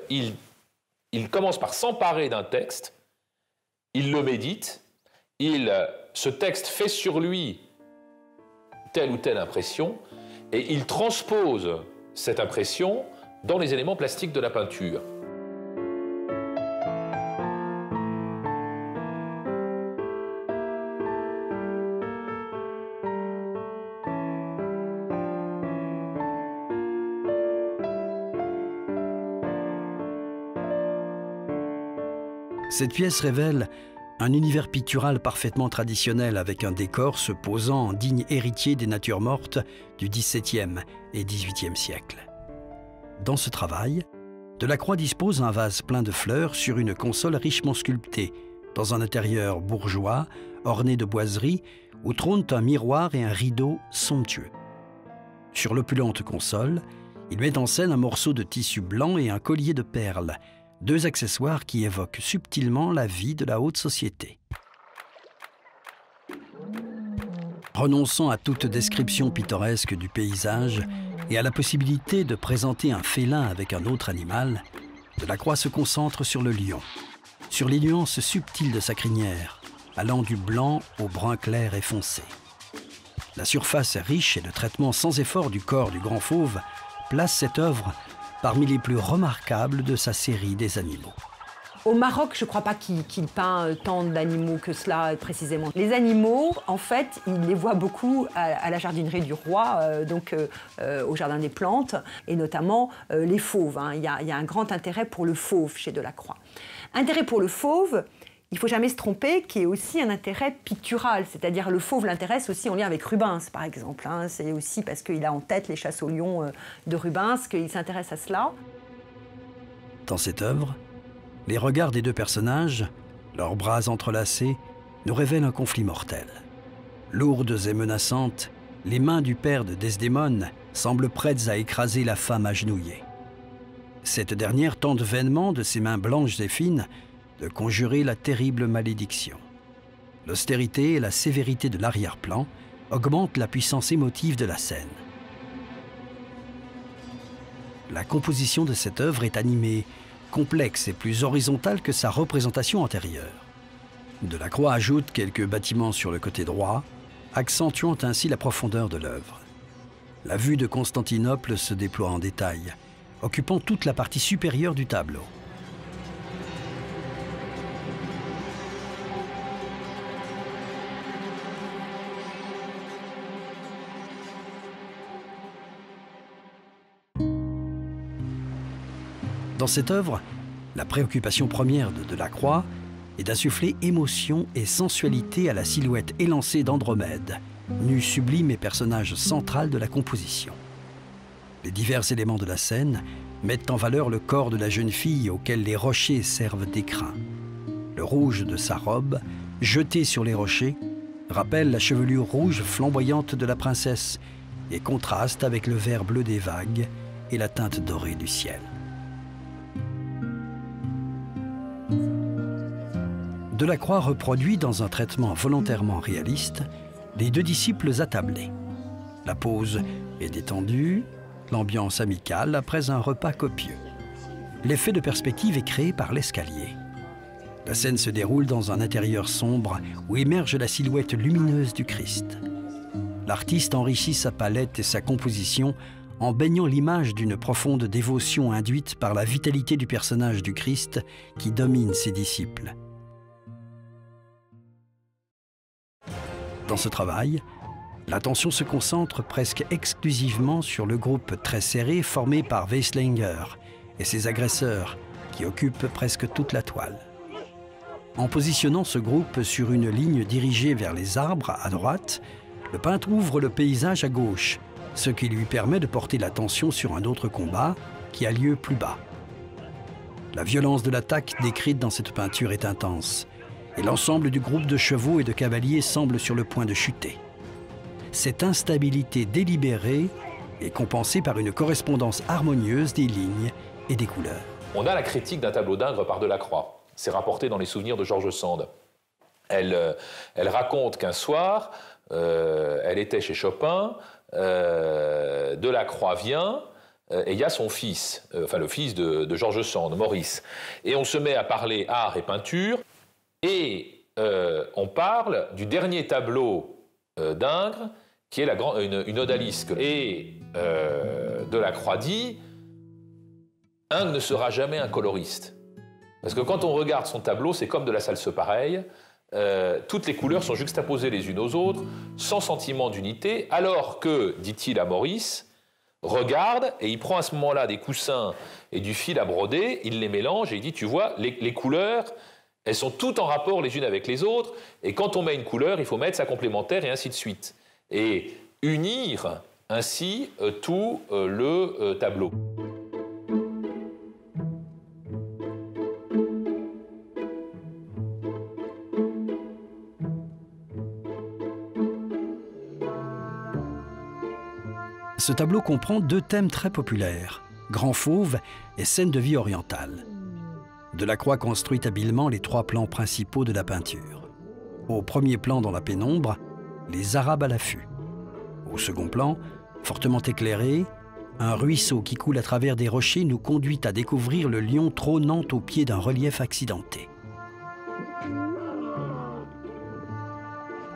A: il commence par s'emparer d'un texte, il le médite, ce texte fait sur lui telle ou telle impression, et il transpose cette impression dans les éléments plastiques de la peinture.
C: Cette pièce révèle un univers pictural parfaitement traditionnel avec un décor se posant en digne héritier des natures mortes du XVIIe et XVIIIe siècle. Dans ce travail, Delacroix dispose un vase plein de fleurs sur une console richement sculptée, dans un intérieur bourgeois, orné de boiseries, où trônent un miroir et un rideau somptueux. Sur l'opulente console, il met en scène un morceau de tissu blanc et un collier de perles, 2 accessoires qui évoquent subtilement la vie de la haute société. Renonçant à toute description pittoresque du paysage et à la possibilité de présenter un félin avec un autre animal, Delacroix se concentre sur le lion, sur les nuances subtiles de sa crinière, allant du blanc au brun clair et foncé. La surface riche et le traitement sans effort du corps du grand fauve place cette œuvre parmi les plus remarquables de sa série des animaux.
B: Au Maroc, je ne crois pas qu'il peint tant d'animaux que cela précisément. Les animaux, en fait, il les voit beaucoup à la jardinerie du roi, au jardin des plantes, et notamment les fauves. Hein. Il y a un grand intérêt pour le fauve chez Delacroix. Intérêt pour le fauve, il ne faut jamais se tromper, qui est aussi un intérêt pictural, c'est-à-dire le fauve l'intéresse aussi en lien avec Rubens, par exemple. Hein. C'est aussi parce qu'il a en tête les chasses au lion de Rubens qu'il s'intéresse à cela.
C: Dans cette œuvre, les regards des 2 personnages, leurs bras entrelacés, nous révèlent un conflit mortel. Lourdes et menaçantes, les mains du père de Desdémone semblent prêtes à écraser la femme agenouillée. Cette dernière tente vainement de ses mains blanches et fines de conjurer la terrible malédiction. L'austérité et la sévérité de l'arrière-plan augmentent la puissance émotive de la scène. La composition de cette œuvre est animée, complexe et plus horizontale que sa représentation antérieure. Delacroix ajoute quelques bâtiments sur le côté droit, accentuant ainsi la profondeur de l'œuvre. La vue de Constantinople se déploie en détail, occupant toute la partie supérieure du tableau. Dans cette œuvre, la préoccupation première de Delacroix est d'insuffler émotion et sensualité à la silhouette élancée d'Andromède, nue sublime et personnage central de la composition. Les divers éléments de la scène mettent en valeur le corps de la jeune fille auquel les rochers servent d'écrin. Le rouge de sa robe, jeté sur les rochers, rappelle la chevelure rouge flamboyante de la princesse et contraste avec le vert bleu des vagues et la teinte dorée du ciel. Delacroix reproduit dans un traitement volontairement réaliste les 2 disciples attablés. La pose est détendue, l'ambiance amicale après un repas copieux. L'effet de perspective est créé par l'escalier. La scène se déroule dans un intérieur sombre où émerge la silhouette lumineuse du Christ. L'artiste enrichit sa palette et sa composition en baignant l'image d'une profonde dévotion induite par la vitalité du personnage du Christ qui domine ses disciples. Dans ce travail, l'attention se concentre presque exclusivement sur le groupe très serré formé par Weislinger et ses agresseurs qui occupent presque toute la toile. En positionnant ce groupe sur une ligne dirigée vers les arbres à droite, le peintre ouvre le paysage à gauche, ce qui lui permet de porter l'attention sur un autre combat qui a lieu plus bas. La violence de l'attaque décrite dans cette peinture est intense, et l'ensemble du groupe de chevaux et de cavaliers semble sur le point de chuter. Cette instabilité délibérée est compensée par une correspondance harmonieuse des lignes et des couleurs.
A: On a la critique d'un tableau d'Ingres par Delacroix. C'est rapporté dans les souvenirs de George Sand. Elle raconte qu'un soir, elle était chez Chopin, Delacroix vient, et il y a son fils, le fils de George Sand, Maurice. Et on se met à parler art et peinture, et on parle du dernier tableau d'Ingres, qui est une odalisque. Et Delacroix dit « Ingres ne sera jamais un coloriste ». Parce que quand on regarde son tableau, c'est comme de la salse pareille. Toutes les couleurs sont juxtaposées les unes aux autres, sans sentiment d'unité, alors que, dit-il à Maurice, regarde, et il prend à ce moment-là des coussins et du fil à broder, il les mélange et il dit, tu vois, les couleurs, elles sont toutes en rapport les unes avec les autres, et quand on met une couleur, il faut mettre sa complémentaire et ainsi de suite. Et unir ainsi tout le tableau.
C: Ce tableau comprend deux thèmes très populaires, Grand Fauve et scène de vie orientale. Delacroix construit habilement les 3 plans principaux de la peinture. Au premier plan, dans la pénombre, les Arabes à l'affût. Au second plan, fortement éclairé, un ruisseau qui coule à travers des rochers nous conduit à découvrir le lion trônant au pied d'un relief accidenté.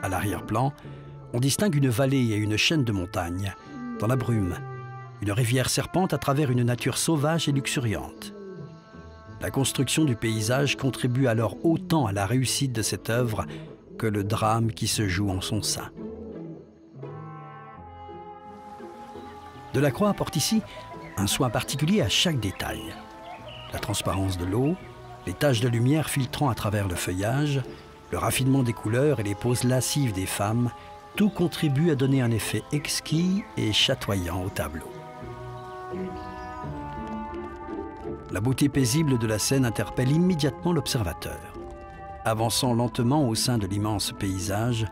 C: À l'arrière-plan, on distingue une vallée et une chaîne de montagnes. Dans la brume, une rivière serpente à travers une nature sauvage et luxuriante. La construction du paysage contribue alors autant à la réussite de cette œuvre que le drame qui se joue en son sein. Delacroix apporte ici un soin particulier à chaque détail. La transparence de l'eau, les taches de lumière filtrant à travers le feuillage, le raffinement des couleurs et les poses lascives des femmes, tout contribue à donner un effet exquis et chatoyant au tableau. La beauté paisible de la scène interpelle immédiatement l'observateur. Avançant lentement au sein de l'immense paysage,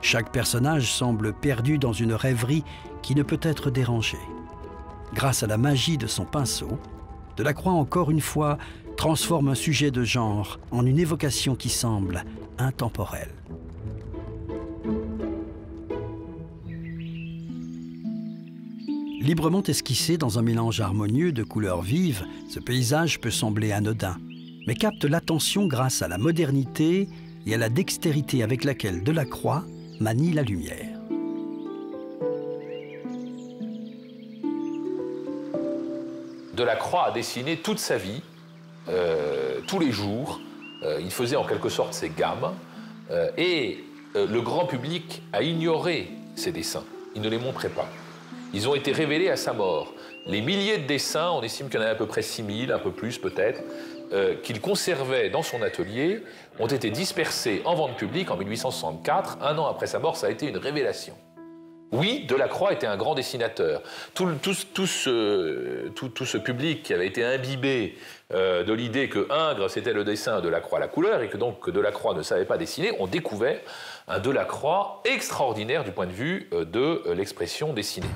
C: chaque personnage semble perdu dans une rêverie qui ne peut être dérangée. Grâce à la magie de son pinceau, Delacroix, encore une fois, transforme un sujet de genre en une évocation qui semble intemporelle. Librement esquissé dans un mélange harmonieux de couleurs vives, ce paysage peut sembler anodin, mais capte l'attention grâce à la modernité et à la dextérité avec laquelle Delacroix manie la lumière.
A: Delacroix a dessiné toute sa vie, tous les jours. Il faisait en quelque sorte ses gammes. Et le grand public a ignoré ses dessins. Il ne les montrait pas. Ils ont été révélés à sa mort. Les milliers de dessins, on estime qu'il y en a à peu près 6000, un peu plus peut-être, qu'il conservait dans son atelier, ont été dispersés en vente publique en 1864. Un an après sa mort, ça a été une révélation. Oui, Delacroix était un grand dessinateur. Tout ce public qui avait été imbibé de l'idée que Ingres, c'était le dessin, Delacroix la couleur, et que donc que Delacroix ne savait pas dessiner, ont découvert un Delacroix extraordinaire du point de vue de l'expression dessinée.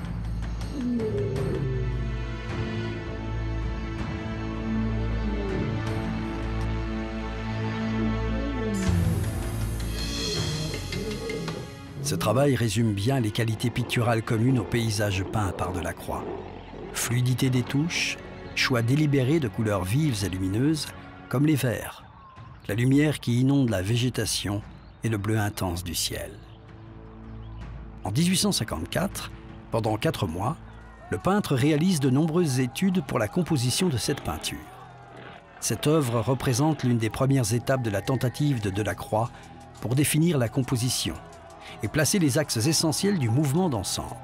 C: Ce travail résume bien les qualités picturales communes au paysage peint par Delacroix. Fluidité des touches, choix délibéré de couleurs vives et lumineuses, comme les verts, la lumière qui inonde la végétation et le bleu intense du ciel. En 1854, pendant 4 mois, le peintre réalise de nombreuses études pour la composition de cette peinture. Cette œuvre représente l'une des premières étapes de la tentative de Delacroix pour définir la composition et placer les axes essentiels du mouvement d'ensemble.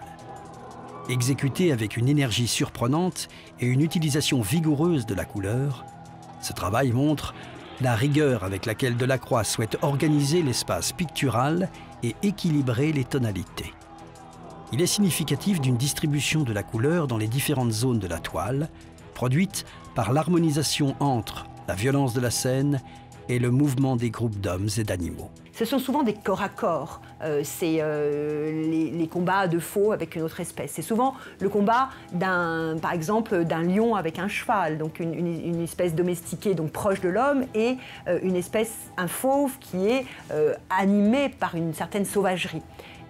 C: Exécuté avec une énergie surprenante et une utilisation vigoureuse de la couleur, ce travail montre la rigueur avec laquelle Delacroix souhaite organiser l'espace pictural et équilibrer les tonalités. Il est significatif d'une distribution de la couleur dans les différentes zones de la toile, produite par l'harmonisation entre la violence de la scène et le mouvement des groupes d'hommes et d'animaux.
B: Ce sont souvent des corps à corps, c'est les combats de faux avec une autre espèce. C'est souvent le combat, par exemple, d'un lion avec un cheval, donc une espèce domestiquée, donc proche de l'homme, et un fauve qui est animé par une certaine sauvagerie.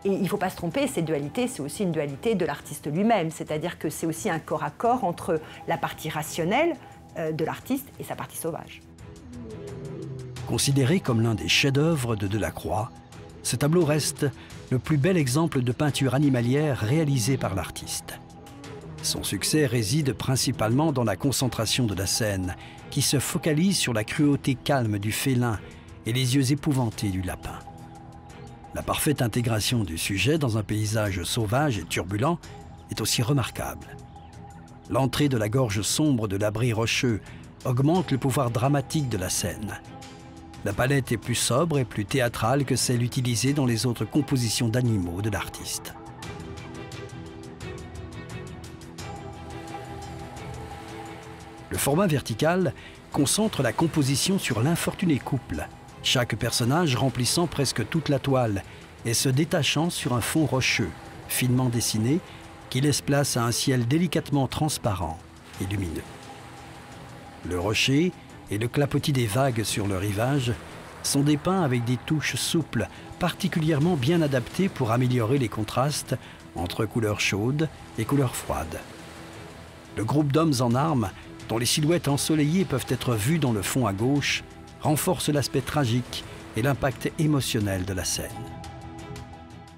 B: Et il ne faut pas se tromper, cette dualité, c'est aussi une dualité de l'artiste lui-même, c'est-à-dire que c'est aussi un corps à corps entre la partie rationnelle de l'artiste et sa partie sauvage.
C: Considéré comme l'un des chefs-d'œuvre de Delacroix, ce tableau reste le plus bel exemple de peinture animalière réalisée par l'artiste. Son succès réside principalement dans la concentration de la scène, qui se focalise sur la cruauté calme du félin et les yeux épouvantés du lapin. La parfaite intégration du sujet dans un paysage sauvage et turbulent est aussi remarquable. L'entrée de la gorge sombre de l'abri rocheux augmente le pouvoir dramatique de la scène. La palette est plus sobre et plus théâtrale que celle utilisée dans les autres compositions d'animaux de l'artiste. Le format vertical concentre la composition sur l'infortuné couple, chaque personnage remplissant presque toute la toile et se détachant sur un fond rocheux, finement dessiné, qui laisse place à un ciel délicatement transparent et lumineux. Le rocher, et le clapotis des vagues sur le rivage sont dépeints avec des touches souples, particulièrement bien adaptées pour améliorer les contrastes entre couleurs chaudes et couleurs froides. Le groupe d'hommes en armes, dont les silhouettes ensoleillées peuvent être vues dans le fond à gauche, renforce l'aspect tragique et l'impact émotionnel de la scène.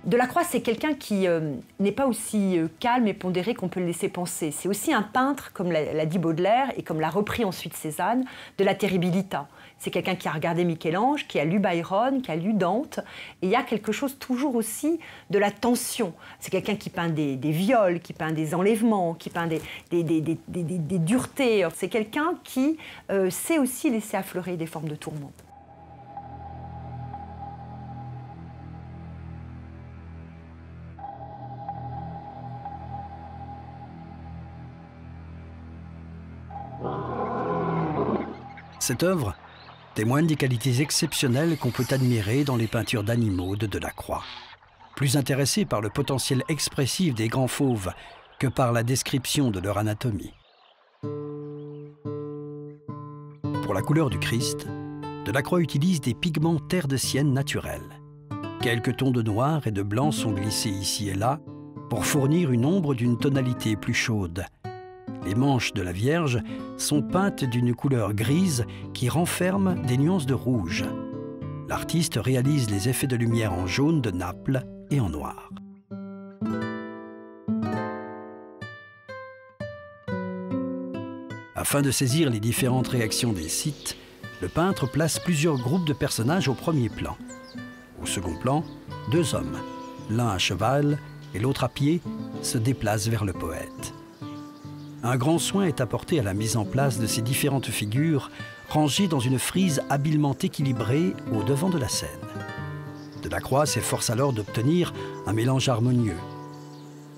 B: Delacroix, c'est quelqu'un qui n'est pas aussi calme et pondéré qu'on peut le laisser penser. C'est aussi un peintre, comme l'a dit Baudelaire et comme l'a repris ensuite Cézanne, de la terribilità. C'est quelqu'un qui a regardé Michel-Ange, qui a lu Byron, qui a lu Dante. Et il y a quelque chose toujours aussi de la tension. C'est quelqu'un qui peint des viols, qui peint des enlèvements, qui peint des duretés. C'est quelqu'un qui sait aussi laisser affleurer des formes de tourment.
C: Cette œuvre témoigne des qualités exceptionnelles qu'on peut admirer dans les peintures d'animaux de Delacroix. Plus intéressé par le potentiel expressif des grands fauves que par la description de leur anatomie. Pour la couleur du Christ, Delacroix utilise des pigments terre de sienne naturels. Quelques tons de noir et de blanc sont glissés ici et là pour fournir une ombre d'une tonalité plus chaude. Les manches de la Vierge sont peintes d'une couleur grise qui renferme des nuances de rouge. L'artiste réalise les effets de lumière en jaune de Naples et en noir. Afin de saisir les différentes réactions des sites, le peintre place plusieurs groupes de personnages au premier plan. Au second plan, deux hommes, l'un à cheval et l'autre à pied, se déplacent vers le poète. Un grand soin est apporté à la mise en place de ces différentes figures, rangées dans une frise habilement équilibrée au devant de la scène. Delacroix s'efforce alors d'obtenir un mélange harmonieux.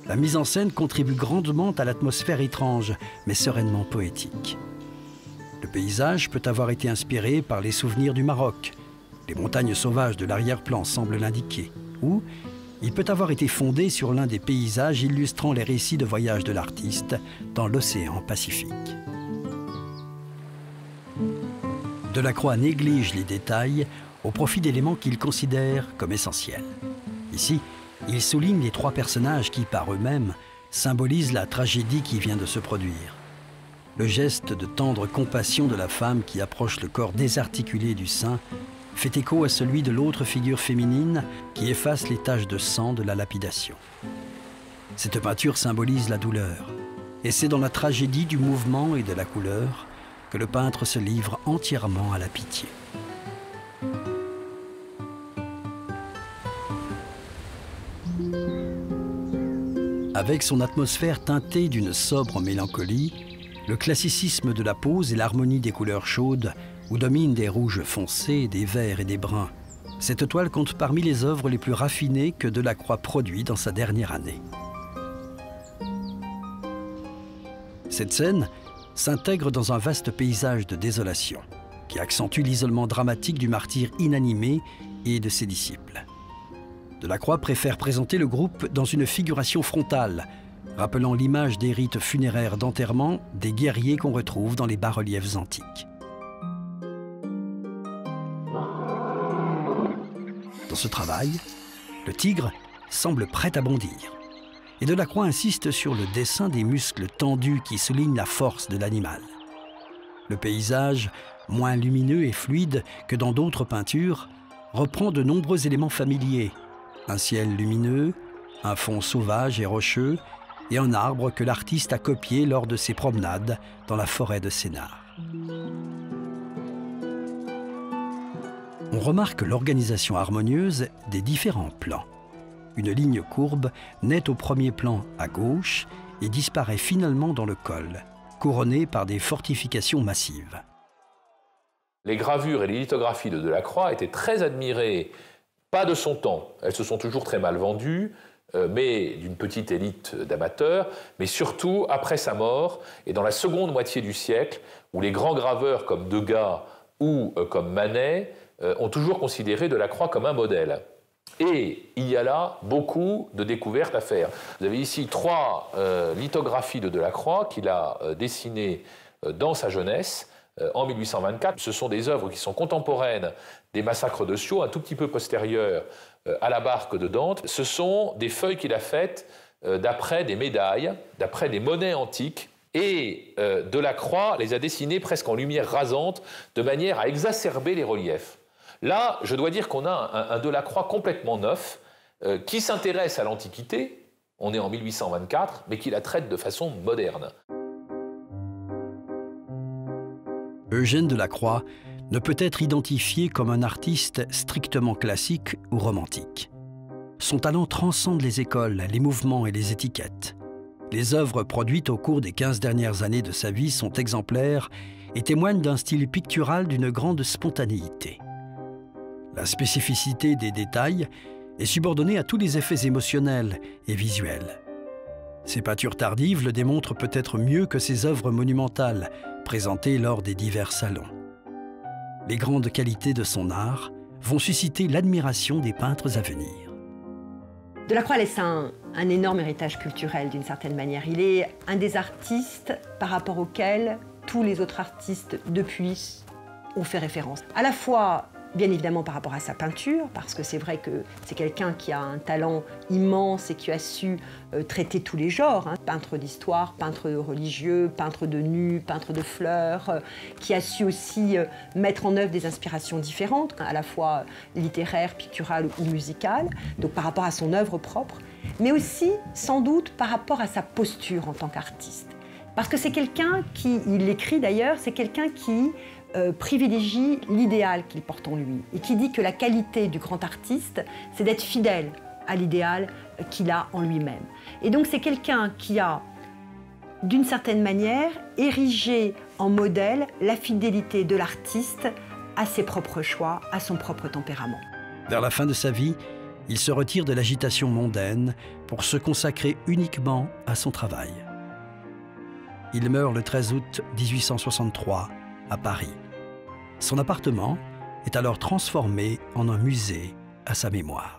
C: La mise en scène contribue grandement à l'atmosphère étrange, mais sereinement poétique. Le paysage peut avoir été inspiré par les souvenirs du Maroc. Les montagnes sauvages de l'arrière-plan semblent l'indiquer. Ou il peut avoir été fondé sur l'un des paysages illustrant les récits de voyage de l'artiste dans l'océan Pacifique. Delacroix néglige les détails au profit d'éléments qu'il considère comme essentiels. Ici, il souligne les trois personnages qui, par eux-mêmes, symbolisent la tragédie qui vient de se produire. Le geste de tendre compassion de la femme qui approche le corps désarticulé du saint fait écho à celui de l'autre figure féminine qui efface les taches de sang de la lapidation. Cette peinture symbolise la douleur, et c'est dans la tragédie du mouvement et de la couleur que le peintre se livre entièrement à la pitié. Avec son atmosphère teintée d'une sobre mélancolie, le classicisme de la pose et l'harmonie des couleurs chaudes où dominent des rouges foncés, des verts et des bruns. Cette toile compte parmi les œuvres les plus raffinées que Delacroix produit dans sa dernière année. Cette scène s'intègre dans un vaste paysage de désolation qui accentue l'isolement dramatique du martyr inanimé et de ses disciples. Delacroix préfère présenter le groupe dans une figuration frontale, rappelant l'image des rites funéraires d'enterrement des guerriers qu'on retrouve dans les bas-reliefs antiques. Dans ce travail, le tigre semble prêt à bondir. Et Delacroix insiste sur le dessin des muscles tendus qui soulignent la force de l'animal. Le paysage, moins lumineux et fluide que dans d'autres peintures, reprend de nombreux éléments familiers. Un ciel lumineux, un fond sauvage et rocheux, et un arbre que l'artiste a copié lors de ses promenades dans la forêt de Sénart. On remarque l'organisation harmonieuse des différents plans. Une ligne courbe naît au premier plan à gauche et disparaît finalement dans le col, couronnée par des fortifications massives.
A: Les gravures et les lithographies de Delacroix étaient très admirées, pas de son temps, elles se sont toujours très mal vendues, mais d'une petite élite d'amateurs, mais surtout après sa mort et dans la seconde moitié du siècle, où les grands graveurs comme Degas ou comme Manet ont toujours considéré Delacroix comme un modèle. Et il y a là beaucoup de découvertes à faire. Vous avez ici 3 lithographies de Delacroix qu'il a dessinées dans sa jeunesse, en 1824. Ce sont des œuvres qui sont contemporaines des massacres de Sceaux, un tout petit peu postérieures à la barque de Dante. Ce sont des feuilles qu'il a faites d'après des médailles, d'après des monnaies antiques, et Delacroix les a dessinées presque en lumière rasante, de manière à exacerber les reliefs. Là, je dois dire qu'on a un Delacroix complètement neuf, qui s'intéresse à l'Antiquité, on est en 1824, mais qui la traite de façon moderne.
C: Eugène Delacroix ne peut être identifié comme un artiste strictement classique ou romantique. Son talent transcende les écoles, les mouvements et les étiquettes. Les œuvres produites au cours des 15 dernières années de sa vie sont exemplaires et témoignent d'un style pictural d'une grande spontanéité. La spécificité des détails est subordonnée à tous les effets émotionnels et visuels. Ses peintures tardives le démontrent peut-être mieux que ses œuvres monumentales, présentées lors des divers salons. Les grandes qualités de son art vont susciter l'admiration des peintres à venir.
B: Delacroix laisse un énorme héritage culturel d'une certaine manière. Il est un des artistes par rapport auxquels tous les autres artistes depuis ont fait référence. À la fois, bien évidemment, par rapport à sa peinture, parce que c'est vrai que c'est quelqu'un qui a un talent immense et qui a su traiter tous les genres, hein. Peintre d'histoire, peintre religieux, peintre de nus, peintre de fleurs, qui a su aussi mettre en œuvre des inspirations différentes, à la fois littéraires, picturales ou musicales, donc par rapport à son œuvre propre, mais aussi, sans doute, par rapport à sa posture en tant qu'artiste. Parce que c'est quelqu'un qui, il l'écrit d'ailleurs, c'est quelqu'un qui privilégie l'idéal qu'il porte en lui et qui dit que la qualité du grand artiste, c'est d'être fidèle à l'idéal qu'il a en lui-même. Et donc c'est quelqu'un qui a, d'une certaine manière, érigé en modèle la fidélité de l'artiste à ses propres choix, à son propre tempérament.
C: Vers la fin de sa vie, il se retire de l'agitation mondaine pour se consacrer uniquement à son travail. Il meurt le 13 août 1863 à Paris. Son appartement est alors transformé en un musée à sa mémoire.